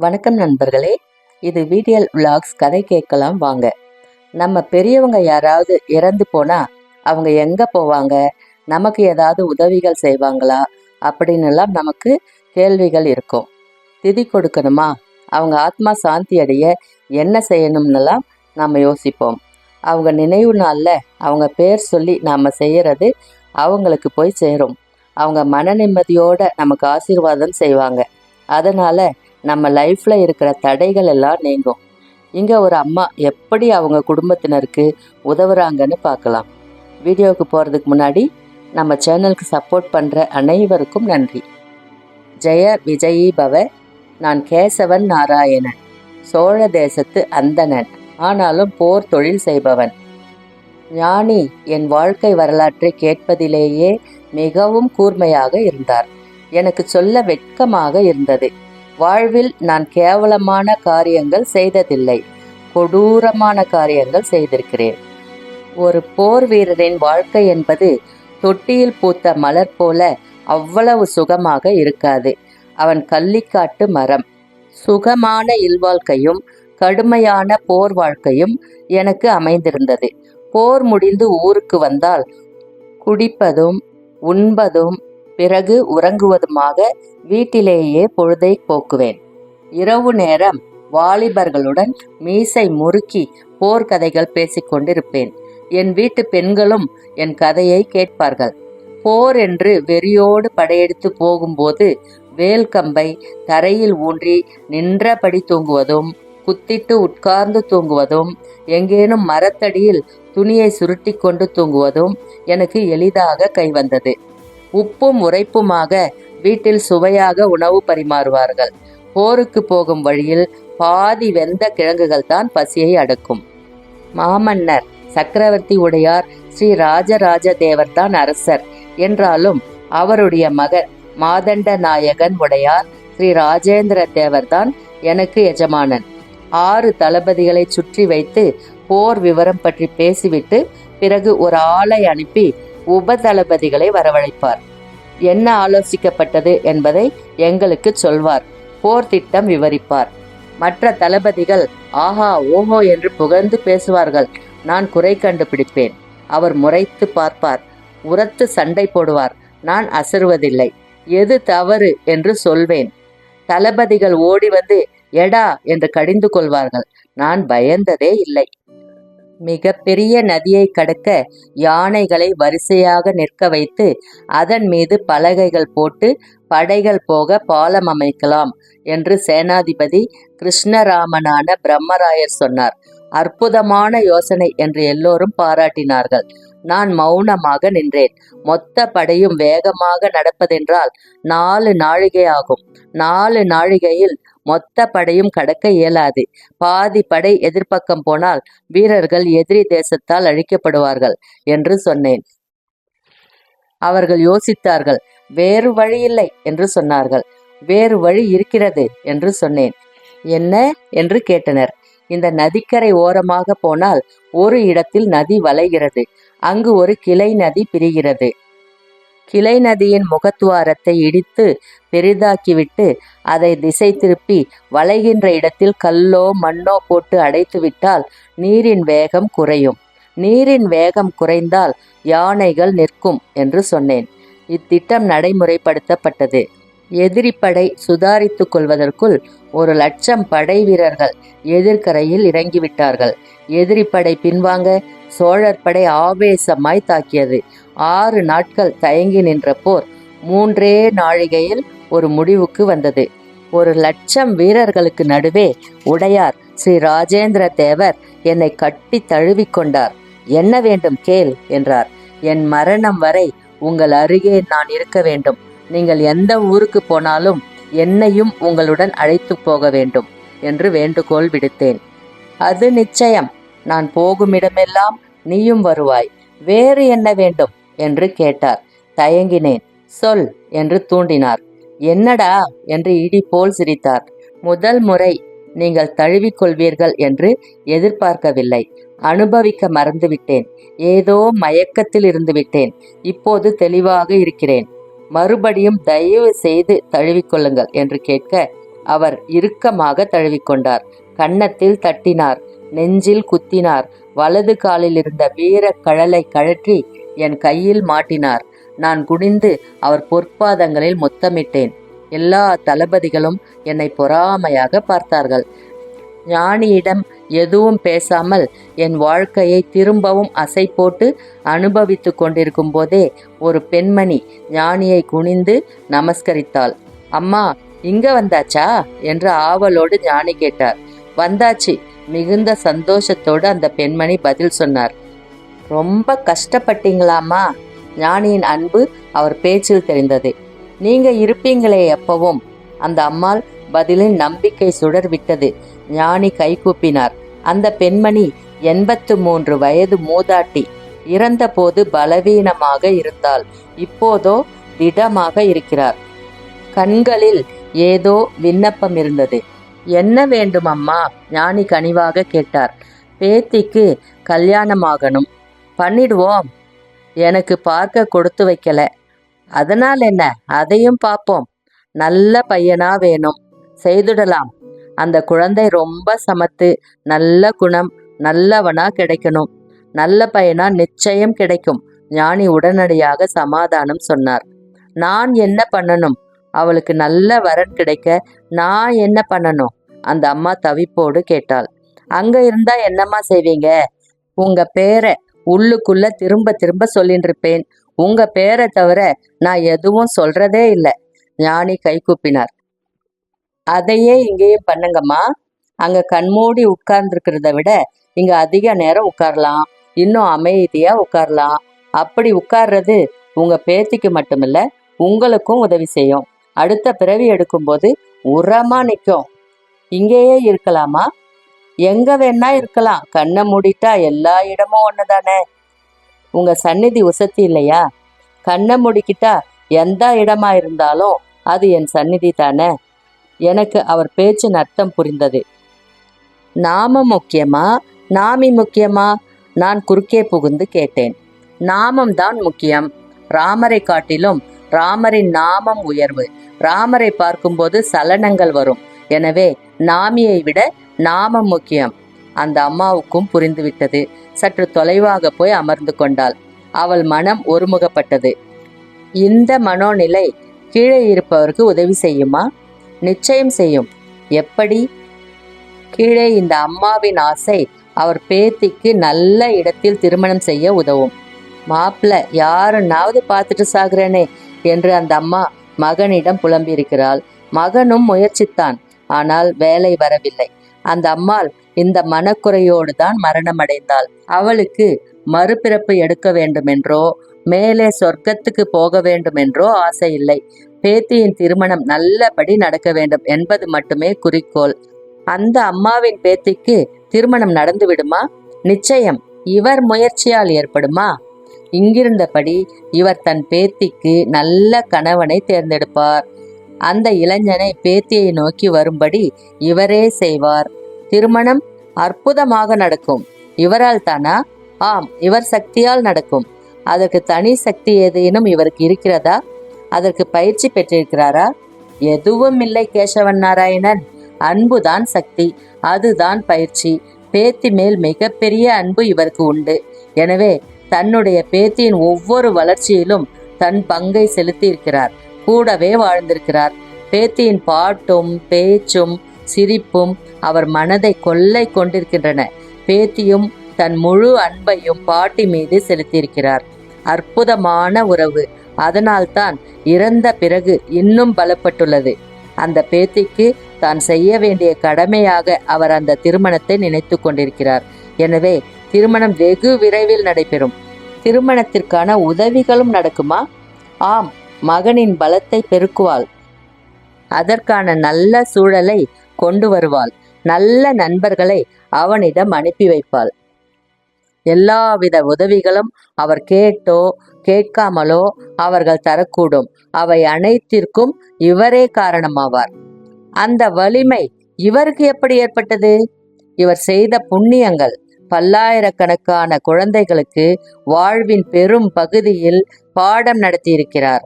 வணக்கம் நண்பர்களே, இது விடிஎல் விலாக்ஸ். கதை கேட்கலாம் வாங்க. நம்ம பெரியவங்க யாராவது இறந்து போனா அவங்க எங்க போவாங்க, நமக்கு ஏதாவது உதவிகள் செய்வாங்களா அப்படின்னுலாம் நமக்கு கேள்விகள் இருக்கும். திதி கொடுக்கணுமா, அவங்க ஆத்மா சாந்தி அடைய என்ன செய்யணும்னுலாம் நாம் யோசிப்போம். அவங்க நினைவு நாளில் அவங்க பேர் சொல்லி நாம் செய்கிறது அவங்களுக்கு போய் சேரும். அவங்க மன நிம்மதியோட நமக்கு ஆசீர்வாதம் செய்வாங்க. அதனால் நம்ம லைஃப்பில் இருக்கிற தடைகள் எல்லாம் நீங்கும். இங்கே ஒரு அம்மா எப்படி அவங்க குடும்பத்தினருக்கு உதவுறாங்கன்னு பார்க்கலாம். வீடியோவுக்கு போகிறதுக்கு முன்னாடி நம்ம சேனலுக்கு சப்போர்ட் பண்ணுற அனைவருக்கும் நன்றி. ஜெய விஜயி பவ. நான் கேசவன் நாராயணன், சோழ தேசத்து அந்தணன், ஆனாலும் போர் தொழில் செய்பவன். ஞானி என் வாழ்க்கை வரலாற்றை கேட்பதிலேயே மிகவும் கூர்மையாக இருந்தார். எனக்கு சொல்ல வெட்கமாக இருந்தது. வாழ்வில் நான் கேவலமான காரியங்கள் செய்ததில்லை, கொடூரமான காரியங்கள் செய்திருக்கிறேன். ஒரு போர் வீரரின் வாழ்க்கை என்பது தொட்டியில் பூத்த மலர் போல அவ்வளவு சுகமாக இருக்காது. அவன் கள்ளிக்காட்டு மரம். சுகமான இல்வாழ்க்கையும் கடுமையான போர் வாழ்க்கையும் எனக்கு அமைந்திருந்தது. போர் முடிந்து ஊருக்கு வந்தால் குடிப்பதும் உண்பதும் பிறகு உறங்குவதுமாக வீட்டிலேயே பொழுதை போக்குவேன். இரவு நேரம் வாலிபர்களுடன் மீசை முறுக்கி போர்க்கதைகள் பேசிக்கொண்டிருப்பேன். என் வீட்டு பெண்களும் என் கதையை கேட்பார்கள். போர் என்று வெறியோடு படையெடுத்து போகும்போது வேல் கம்பை தரையில் ஊன்றி நின்றபடி தூங்குவதும், குத்திட்டு உட்கார்ந்து தூங்குவதும், எங்கேனும் மரத்தடியில் துணியை சுருட்டி கொண்டு தூங்குவதும் எனக்கு எளிதாக கைவந்தது. உப்பும் உரைப்புமாக வீட்டில் சுவையாக உணவு பரிமாறுவார்கள். போருக்கு போகும் வழியில் பாதி வெந்த கிழங்குகள் தான் பசியை அடக்கும். மாமன்னர் சக்கரவர்த்தி உடையார் ஸ்ரீ ராஜராஜ தேவர் தான் அரசர் என்றாலும் அவருடைய மகன் மாதண்ட நாயகன் உடையார் ஸ்ரீ ராஜேந்திர தேவர் தான் எனக்கு எஜமானன். 6 தளபதிகளை சுற்றி வைத்து போர் விவரம் பற்றி பேசிவிட்டு பிறகு ஒரு ஆளை அனுப்பி உபதளபதிகளை வரவழைப்பார். என்ன ஆலோசிக்கப்பட்டது என்பதை எங்களுக்கு சொல்வார். போர் திட்டம் விவரிப்பார். மற்ற தளபதிகள் ஆஹா ஓஹோ என்று புகழ்ந்து பேசுவார்கள். நான் குறை கண்டுபிடிப்பேன். அவர் முறைத்து பார்ப்பார், உரத்து சண்டை போடுவார். நான் அசருவதில்லை. எது தவறு என்று சொல்வேன். தளபதிகள் ஓடி வந்து எடா என்று கடிந்து கொள்வார்கள். நான் பயந்ததே இல்லை. மிக பெரிய நதியை கடக்க யானைகளை வரிசையாக நிற்க வைத்து அதன் மீது பலகைகள் போட்டு படைகள் போக பாலம் அமைக்கலாம் என்று சேனாதிபதி கிருஷ்ணராமனான பிரம்மராயர் சொன்னார். அற்புதமான யோசனை என்று எல்லோரும் பாராட்டினார்கள். நான் மௌனமாக நின்றேன். மொத்த படையும் வேகமாக நடப்பதென்றால் 4 நாழிகை ஆகும். 4 நாழிகையில் மொத்த படையும் கடக்க இயலாது. பாதி படை எதிர்ப்பக்கம் போனால் வீரர்கள் எதிரி தேசத்தால் அழிக்கப்படுவார்கள் என்று சொன்னேன். அவர்கள் யோசித்தார்கள். வேறு வழி இல்லை என்று சொன்னார்கள். வேறு வழி இருக்கிறது என்று சொன்னேன். என்ன என்று கேட்டனர். இந்த நதிக்கரை ஓரமாக போனால் ஒரு இடத்தில் நதி வளைகிறது. அங்கு ஒரு கிளை நதி பிரிகிறது. கிளை நதியின் முகத்துவாரத்தை இடித்து பெரிதாக்கிவிட்டு அதை திசை திருப்பி வளைகின்ற இடத்தில் கல்லோ மண்ணோ போட்டு அடைத்துவிட்டால் நீரின் வேகம் குறையும். நீரின் வேகம் குறைந்தால் யானைகள் நிற்கும் என்று சொன்னேன். இத்திட்டம் நடைமுறைப்படுத்தப்பட்டது. எதிரிப்படை சுதாரித்து கொள்வதற்குள் 1,00,000 படை வீரர்கள் எதிர்கரையில் இறங்கிவிட்டார்கள். எதிரிப்படை பின்வாங்க சோழர் படை ஆவேசமாய் தாக்கியது. 6 நாட்கள் தயங்கி நின்ற போர் 3 நாழிகையில் ஒரு முடிவுக்கு வந்தது. 1,00,000 வீரர்களுக்கு நடுவே உடையார் ஸ்ரீ ராஜேந்திர தேவர் என்னை கட்டி தழுவிக்கொண்டார். என்ன வேண்டும் கேள் என்றார். என் மரணம் வரை உங்கள் அருகே நான் இருக்க வேண்டும். நீங்கள் எந்த ஊருக்கு போனாலும் என்னையும் உங்களுடன் அழைத்து போக வேண்டும் என்று வேண்டுகோள் விடுத்தேன். அது நிச்சயம். நான் போகுமிடமெல்லாம் நீயும் வருவாய். வேறு என்ன வேண்டும் என்று கேட்டார். தயங்கினேன். சொல் என்று தூண்டினார். என்னடா என்று இடி போல் சிரித்தார். முதல் முறை நீங்கள் தழுவிக்கொள்வீர்கள் என்று எதிர்பார்க்கவில்லை. அனுபவிக்க மறந்துவிட்டேன். ஏதோ மயக்கத்தில் இருந்துவிட்டேன். இப்போது தெளிவாக இருக்கிறேன். மறுபடியும் தயவு செய்து தழுவிக்கொள்ளுங்கள் என்று கேட்க அவர் இறுக்கமாக தழுவிக்கொண்டார். கன்னத்தில் தட்டினார், நெஞ்சில் குத்தினார். வலது காலில் இருந்த வீர கழலை கழற்றி என் கையில் மாட்டினார். நான் குனிந்து அவர் பொற்பாதங்களில் முத்தமிட்டேன். எல்லா தளபதிகளும் என்னை பொறாமையாக பார்த்தார்கள். ஞானியிடம் எதுவும் பேசாமல் என் வாழ்க்கையை திரும்பவும் அசை போட்டு அனுபவித்து கொண்டிருக்கும் போதே ஒரு பெண்மணி ஞானியை குனிந்து நமஸ்கரித்தாள். அம்மா, இங்க வந்தாச்சா என்று ஆவலோடு ஞானி கேட்டார். வந்தாச்சு, மிகுந்த சந்தோஷத்தோடு அந்த பெண்மணி பதில் சொன்னார். ரொம்ப கஷ்டப்பட்டீங்களாமா? ஞானியின் அன்பு அவர் பேச்சில் தெரிந்தது. நீங்க இருப்பீங்களே எப்பவும். அந்த அம்மாள் பதிலில் நம்பிக்கை சுடர் விட்டது. ஞானி கைகூப்பினார். அந்த பெண்மணி 83 வயது மூதாட்டி. இறந்தபோது பலவீனமாக இருந்தாள். இப்போதோ திடமாக இருக்கிறார். கண்களில் ஏதோ விண்ணப்பம் இருந்தது. என்ன வேண்டும் அம்மா? ஞானி கனிவாக கேட்டார். பேத்திக்கு கல்யாணமாகணும். பண்ணிடுவோம். எனக்கு பார்க்க கொடுத்து வைக்கல. அதனால் என்ன, அதையும் பார்ப்போம். நல்ல பையனா வேணும். செய்துடலாம். அந்த குழந்தை ரொம்ப சமத்து, நல்ல குணம், நல்லவனா கிடைக்கணும். நல்ல பையனா நிச்சயம் கிடைக்கும். ஞானி உடனடியாக சமாதானம் சொன்னார். நான் என்ன பண்ணணும்? அவளுக்கு நல்ல வரன் கிடைக்க நான் என்ன பண்ணணும்? அந்த அம்மா தவிப்போடு கேட்டாள். அங்க இருந்தா என்னம்மா செய்வீங்க? உங்க பேரை உள்ளுக்குள்ள திரும்ப திரும்ப சொல்லிட்டு இருப்பேன். உங்க பேரை தவிர நான் எதுவும் சொல்றதே இல்லை. ஞானி கைகூப்பினார். அதையே இங்கேயும் பண்ணுங்கம்மா. அங்க கண்மூடி உட்கார்ந்துருக்கிறத விட இங்க அதிக நேரம் உட்காரலாம். இன்னும் அமைதியா உட்காரலாம். அப்படி உட்கார்றது உங்க பேத்திக்கு மட்டுமில்ல, உங்களுக்கும் உதவி செய்யும். அடுத்த பிறவி எடுக்கும்போது உரமா நிற்கும். இங்கேயே இருக்கலாமா? எங்க வேணா இருக்கலாம். கண்ணை மூடிட்டா எல்லா இடமும் ஒண்ணுதானே. உங்க சந்நிதி உசத்தி இல்லையா? கண்ணை மூடிக்கிட்டா எந்த இடமா இருந்தாலும் அது என் சந்நிதி தானே. எனக்கு அவர் பேச்சின் அர்த்தம் புரிந்தது. நாமம் முக்கியமா, நாமி முக்கியமா? நான் குறுக்கே புகுந்து கேட்டேன். நாமம்தான் முக்கியம். ராமரை காட்டிலும் ராமரின் நாமம் உயர்வு. ராமரை பார்க்கும்போது சலனங்கள் வரும். எனவே நாமியை விட நாமம் முக்கியம். அந்த அம்மாவுக்கும் புரிந்துவிட்டது. சற்று தொலைவாக போய் அமர்ந்து கொண்டாள். அவள் மனம் ஒருமுகப்பட்டது. இந்த மனோநிலை கீழே இருப்பவருக்கு உதவி செய்யுமா? நிச்சயம் செய்யும். எப்படி? கீழே இந்த அம்மாவின் ஆசை அவர் பேத்திக்கு நல்ல இடத்தில் திருமணம் செய்ய உதவும். மாப்பிள்ள யாருன்னாவது பார்த்துட்டு சாகுறேனே என்று அந்த அம்மா மகனிடம் புலம்பியிருக்கிறாள். மகனும் முயற்சித்தான். ஆனால் வேலை வரவில்லை. அந்த அம்மாள் இந்த மனக்குறையோடு தான் மரணம் அடைந்தாள். அவளுக்கு மறுபிறப்பு எடுக்க வேண்டுமென்றோ மேலே சொர்க்கத்துக்கு போக வேண்டுமென்றோ ஆசை இல்லை. பேத்தியின் திருமணம் நல்லபடி நடக்க வேண்டும் என்பது மட்டுமே குறிக்கோள். அந்த அம்மாவின் பேத்திக்கு திருமணம் நடந்து விடுமா? நிச்சயம். இவர் முயற்சியால் ஏற்படுமா? இங்கிருந்தபடி இவர் தன் பேத்திக்கு நல்ல கணவனை தேர்ந்தெடுப்பார். அந்த இளைஞனை பேத்தியை நோக்கி வரும்படி இவரே செய்வார். திருமணம் அற்புதமாக நடக்கும். இவரால் தானா? ஆம், இவர் சக்தியால் நடக்கும். அதற்கு தனி சக்தி ஏதேனும் இவருக்கு இருக்கிறதா? அதற்கு பயிற்சி பெற்றிருக்கிறாரா? எதுவும் இல்லை கேசவன் நாராயணன். அன்புதான் சக்தி, அதுதான் பயிற்சி. பேத்தி மேல் மிகப்பெரிய அன்பு இவருக்கு உண்டு. எனவே தன்னுடைய பேத்தியின் ஒவ்வொரு வளர்ச்சியிலும் தன் பங்கை செலுத்தி இருக்கிறார். கூடவே வாழ்ந்திருக்கிறார். பேத்தியின் பாட்டும் பேச்சும் சிரிப்பும் அவர் மனதை கொள்ளை கொண்டிருக்கின்றன. பேத்தியும் தன் முழு அன்பையும் பாட்டி மீது செலுத்தியிருக்கிறார். அற்புதமான உறவு. அதனால்தான் இறந்த பிறகு இன்னும் பலப்பட்டுள்ளது. அந்த பேத்திக்கு தான் செய்ய வேண்டிய கடமையாக அவர் அந்த திருமணத்தை நினைத்து கொண்டிருக்கிறார். எனவே திருமணம் வெகு விரைவில் நடைபெறும். திருமணத்திற்கான உதவிகளும் நடக்குமா? ஆம், மகனின் பலத்தை பெருக்குவாள். அதற்கான நல்ல சூழலை கொண்டு வருவாள். நல்ல நண்பர்களை அவனிடம் அனுப்பி வைப்பாள். எல்லாவித உதவிகளும் அவர் கேட்டோ கேட்காமலோ அவர்கள் தரக்கூடும். அவை அனைத்திற்கும் இவரே காரணமாவார். அந்த வலிமை இவருக்கு எப்படி ஏற்பட்டது? இவர் செய்த புண்ணியங்கள். பல்லாயிரக்கணக்கான குழந்தைகளுக்கு வாழ்வின் பெரும் பகுதியில் பாடம் நடத்தியிருக்கிறார்.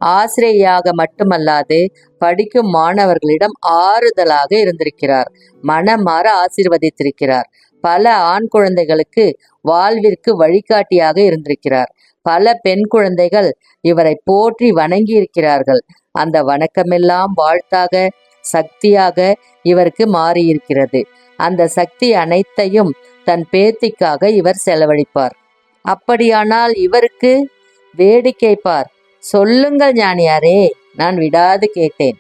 ஆசிரியையாக மட்டுமல்லாது படிக்கும் மாணவர்களிடம் ஆறுதலாக இருந்திருக்கிறார். மனமாற ஆசீர்வதித்திருக்கிறார். பல ஆண் குழந்தைகளுக்கு வாழ்விற்கு வழிகாட்டியாக இருந்திருக்கிறார். பல பெண் குழந்தைகள் இவரை போற்றி வணங்கி இருக்கிறார்கள். அந்த வணக்கமெல்லாம் வாழ்த்தாக, சக்தியாக இவருக்கு மாறியிருக்கிறது. அந்த சக்தி அனைத்தையும் தன் பேத்திக்காக இவர் செலவழிப்பார். அப்படியானால் இவருக்கு வேடிக்கை பார். சொல்லுங்கள் ஞானியாரே, நான் விடாது கேட்டேன்.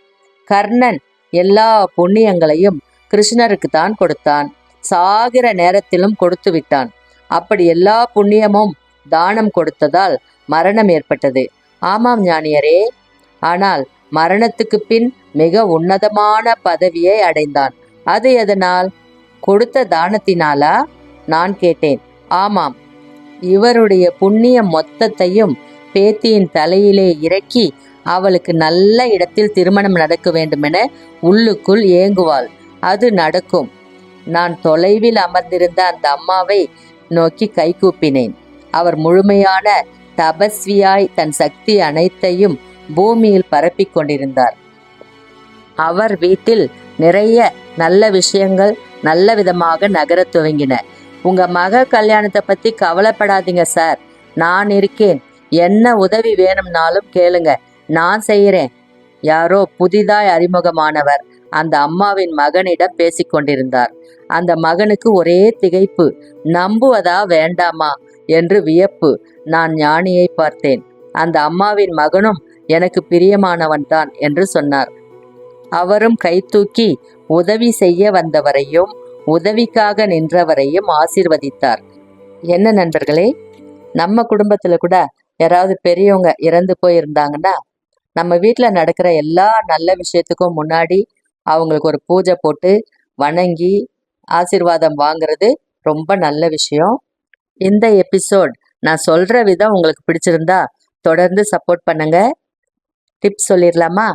கர்ணன் எல்லா புண்ணியங்களையும் கிருஷ்ணருக்கு தான் கொடுத்தான். சாகிற நேரத்திலும் கொடுத்து விட்டான். அப்படி எல்லா புண்ணியமும் தானம் கொடுத்ததால் மரணம் ஏற்பட்டது. ஆமாம் ஞானியரே, ஆனால் மரணத்துக்கு பின் மிக உன்னதமான பதவியை அடைந்தான். அது எதனால்? கொடுத்த தானத்தினாலா? நான் கேட்டேன். ஆமாம், இவருடைய புண்ணியம் மொத்தத்தையும் பேத்தியின் தலையிலே இறக்கி அவளுக்கு நல்ல இடத்தில் திருமணம் நடக்க வேண்டுமென உள்ளுக்குள் ஏங்குவாள். அது நடக்கும். நான் தொலைவில் அமர்ந்திருந்த அந்த அம்மாவை நோக்கி கைகூப்பினேன். அவர் முழுமையான தபஸ்வியாய் தன் சக்தி அனைத்தையும் பூமியில் பரப்பிக் கொண்டிருந்தார். அவர் வீட்டில் நிறைய நல்ல விஷயங்கள் நல்ல விதமாக நகரத் துவங்கின. உங்க மக கல்யாணத்தை பத்தி கவலைப்படாதீங்க சார், நான் இருக்கேன். என்ன உதவி வேணும்னாலும் கேளுங்க, நான் செய்கிறேன். யாரோ புதிதாய் அறிமுகமானவர் அந்த அம்மாவின் மகனிடம் பேசிக்கொண்டிருந்தார். அந்த மகனுக்கு ஒரே திகைப்பு. நம்புவதா வேண்டாமா என்று வியப்பு. நான் ஞானியை பார்த்தேன். அந்த அம்மாவின் மகனும் எனக்கு பிரியமானவன்தான் என்று சொன்னார். அவரும் கைதூக்கி உதவி செய்ய வந்தவரையும் உதவிக்காக நின்றவரையும் ஆசீர்வதித்தார். என்ன நண்பர்களே, நம்ம குடும்பத்துல கூட யாராவது பெரியவங்க இறந்து போயிருந்தாங்கன்னா நம்ம வீட்டில் நடக்கிற எல்லா நல்ல விஷயத்துக்கும் முன்னாடி அவங்களுக்கு ஒரு பூஜை போட்டு வணங்கி ஆசீர்வாதம் வாங்குறது ரொம்ப நல்ல விஷயம். இந்த எபிசோட் நான் சொல்ற விதம் உங்களுக்கு பிடிச்சிருந்தா தொடர்ந்து சப்போர்ட் பண்ணுங்க. டிப்ஸ் சொல்லிடலாமா?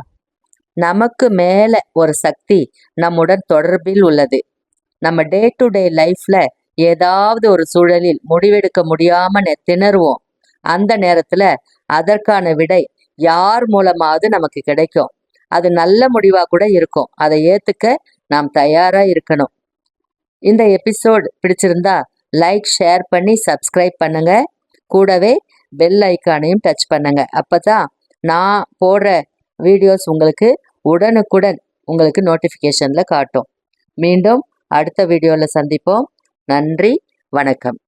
நமக்கு மேல ஒரு சக்தி நம்முடன் தொடர்பில் உள்ளது. நம்ம டே டு டே லைஃப்ல ஏதாவது ஒரு சூழலில் முடிவெடுக்க முடியாம திணறுவோம். அந்த நேரத்துல அதற்கான விடை யார் மூலமாவது நமக்கு கிடைக்கும். அது நல்ல முடிவா கூட இருக்கும். அதை ஏத்துக்க நாம் தயாரா இருக்கணும். இந்த எபிசோட் பிடிச்சிருந்தா லைக், ஷேர் பண்ணி சப்ஸ்கிரைப் பண்ணுங்க. கூடவே பெல் ஐக்கானையும் டச் பண்ணுங்க. அப்பதான் நான் போடுற வீடியோஸ் உங்களுக்கு உடனுக்குடன் உங்களுக்கு நோட்டிஃபிகேஷன்ல காட்டும். மீண்டும் அடுத்த வீடியோவில் சந்திப்போம். நன்றி, வணக்கம்.